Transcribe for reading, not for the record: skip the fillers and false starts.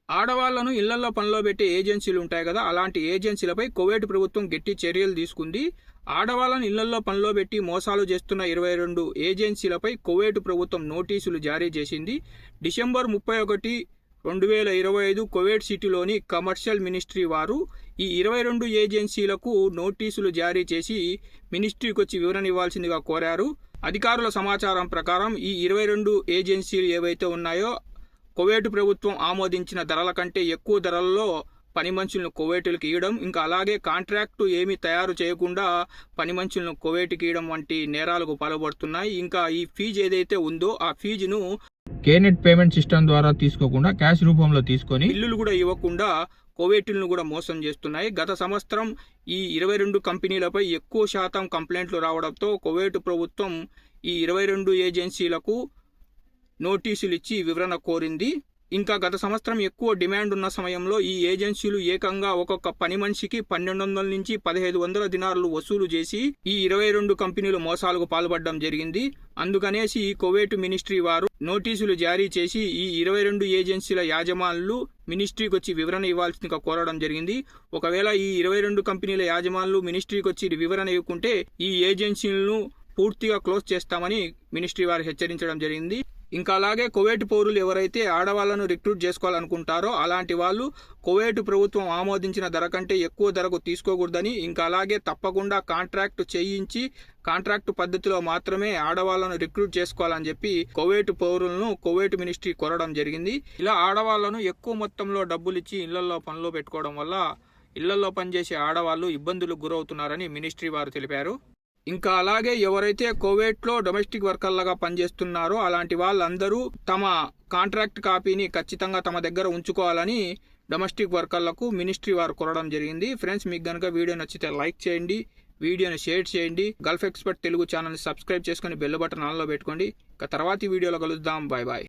ఆడవాళ్లను ఇళ్లల్లో పనిలో పెట్టే ఏజెన్సీలు ఉంటాయి కదా, అలాంటి ఏజెన్సీలపై కువైట్ ప్రభుత్వం గట్టి చర్యలు తీసుకుంది. ఆడవాళ్లను ఇళ్లల్లో పనిలో పెట్టి మోసాలు చేస్తున్న 22 ఏజెన్సీలపై కువైట్ ప్రభుత్వం నోటీసులు జారీ చేసింది. డిసెంబర్ 31, 2025 కువైట్ సిటీలోని కమర్షియల్ మినిస్ట్రీ వారు ఈ 22 ఏజెన్సీలకు నోటీసులు జారీ చేసి మినిస్ట్రీకి వచ్చి వివరణ ఇవ్వాల్సిందిగా కోరారు. అధికారుల సమాచారం ప్రకారం ఈ 22 ఏజెన్సీలు ఏవైతే ఉన్నాయో కువైట్ ప్రభుత్వం ఆమోదించిన ధరల కంటే ఎక్కువ ధరల్లో పని మనుషులను కువైట్లకు ఇవ్వడం, ఇంకా అలాగే కాంట్రాక్టు ఏమీ తయారు చేయకుండా పని మనుషులను కువైట్కి ఇవ్వడం వంటి నేరాలకు పాల్పడుతున్నాయి. ఇంకా ఈ ఫీజు ఏదైతే ఉందో ఆ ఫీజును కేనెట్ పేమెంట్ సిస్టమ్ ద్వారా తీసుకోకుండా క్యాష్ రూపంలో తీసుకొని బిల్లులు కూడా ఇవ్వకుండా కువైట్లను కూడా మోసం చేస్తున్నాయి. గత సంవత్సరం ఈ 22 కంపెనీలపై ఎక్కువ శాతం కంప్లైంట్లు రావడంతో కువైట్ ప్రభుత్వం ఈ 22 ఏజెన్సీలకు నోటీసులు ఇచ్చి వివరణ కోరింది. ఇంకా గత సంవత్సరం ఎక్కువ డిమాండ్ ఉన్న సమయంలో ఈ ఏజెన్సీలు ఏకంగా ఒక్కొక్క పని మనిషికి 1200 నుంచి 1500 దినార్లు వసూలు చేసి ఈ 22 కంపెనీలు మోసాలకు పాల్పడడం జరిగింది. అందుకనేసి ఈ కువైట్ మినిస్ట్రీ వారు నోటీసులు జారీ చేసి ఈ 22 ఏజెన్సీల యాజమానులు మినిస్ట్రీకి వచ్చి వివరణ ఇవ్వాల్సిందిగా కోరడం జరిగింది. ఒకవేళ ఈ 22 కంపెనీల యాజమానులు మినిస్ట్రీకి వచ్చి వివరణ ఇవ్వకుంటే ఈ ఏజెన్సీలను పూర్తిగా క్లోజ్ చేస్తామని మినిస్ట్రీ వారు హెచ్చరించడం జరిగింది. ఇంకా అలాగే కువైట్ పౌరులు ఎవరైతే ఆడవాళ్లను రిక్రూట్ చేసుకోవాలనుకుంటారో అలాంటి వాళ్ళు కువైట్ ప్రభుత్వం ఆమోదించిన ధర కంటే ఎక్కువ ధరకు తీసుకోకూడదని, ఇంకా అలాగే తప్పకుండా కాంట్రాక్ట్ చేయించి కాంట్రాక్ట్ పద్ధతిలో మాత్రమే ఆడవాళ్లను రిక్రూట్ చేసుకోవాలని చెప్పి కువైట్ పౌరులను కువైట్ మినిస్ట్రీ కోరడం జరిగింది. ఇలా ఆడవాళ్లను ఎక్కువ మొత్తంలో డబ్బులు ఇచ్చి ఇళ్లలో పనిలో పెట్టుకోవడం వల్ల ఇళ్లలో పనిచేసే ఆడవాళ్లు ఇబ్బందులకు గురవుతున్నారని మినిస్ట్రీ వారు తెలిపారు. ఇంకా అలాగే ఎవరైతే కువైట్లో డొమెస్టిక్ వర్కర్లుగా పనిచేస్తున్నారో అలాంటి వాళ్ళందరూ తమ కాంట్రాక్ట్ కాపీని ఖచ్చితంగా తమ దగ్గర ఉంచుకోవాలని డొమెస్టిక్ వర్కర్లకు మినిస్ట్రీ వారు కోరడం జరిగింది. ఫ్రెండ్స్, మీకు కనుక వీడియో నచ్చితే లైక్ చేయండి, వీడియోని షేర్ చేయండి, గల్ఫ్ ఎక్స్పర్ట్ తెలుగు ఛానల్ని సబ్స్క్రైబ్ చేసుకుని బెల్ బటన్ ఆన్లో పెట్టుకోండి. ఇక తర్వాతి వీడియోలో కలుద్దాం. Bye bye.